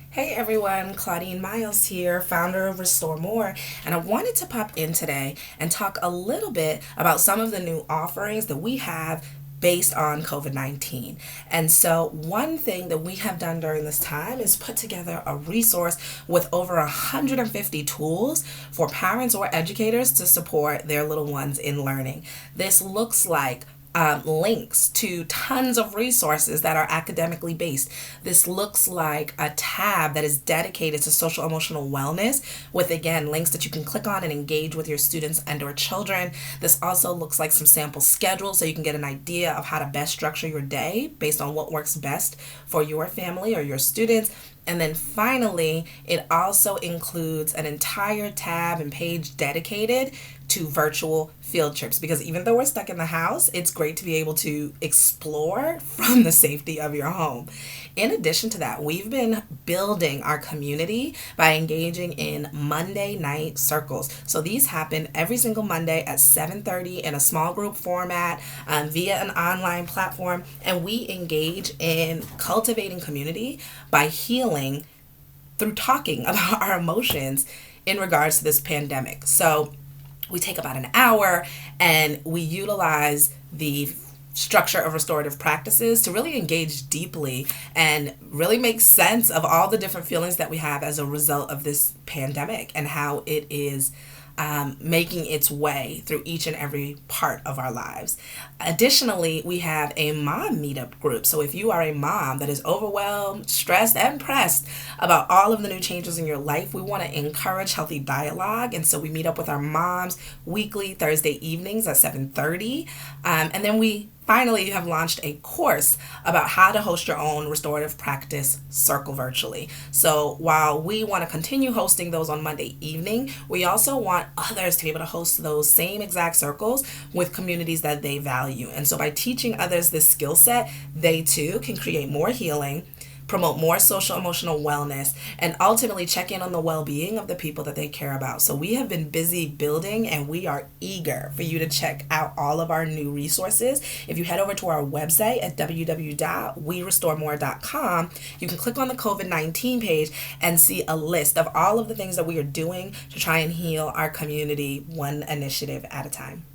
Hey everyone, Claudine Miles here, founder of Restore More, and I wanted to pop in today and talk a little bit about some of the new offerings that we have based on COVID 19. And so, one thing that we have done during this time is put together a resource with over 150 tools for parents or educators to support their little ones in learning. This looks like links to tons of resources that are academically based. This looks like a tab that is dedicated to social emotional wellness with again links that you can click on and engage with your students and or children. This also looks like some sample schedules so you can get an idea of how to best structure your day based on what works best for your family or your students. And then finally, it also includes an entire tab and page dedicated to virtual field trips because even though we're stuck in the house, it's great to be able to explore from the safety of your home. In addition to that, we've been building our community by engaging in Monday night circles. So these happen every single Monday at 7:30 in a small group format via an online platform, and we engage in cultivating community by healing through talking about our emotions in regards to this pandemic. So we take about an hour and we utilize the structure of restorative practices to really engage deeply and really make sense of all the different feelings that we have as a result of this pandemic and how it is making its way through each and every part of our lives. Additionally, we have a mom meetup group. So if you are a mom that is overwhelmed, stressed, and pressed about all of the new changes in your life, we want to encourage healthy dialogue. And so we meet up with our moms weekly Thursday evenings at 7:30. And then we finally have launched a course about how to host your own restorative practice circle virtually. So while we want to continue hosting those on Monday evening, we also want others to be able to host those same exact circles with communities that they value. And so by teaching others this skill set, they too can create more healing, promote more social emotional wellness, and ultimately check in on the well-being of the people that they care about. So we have been busy building and we are eager for you to check out all of our new resources. If you head over to our website at www.werestoremore.com, you can click on the COVID-19 page and see a list of all of the things that we are doing to try and heal our community one initiative at a time.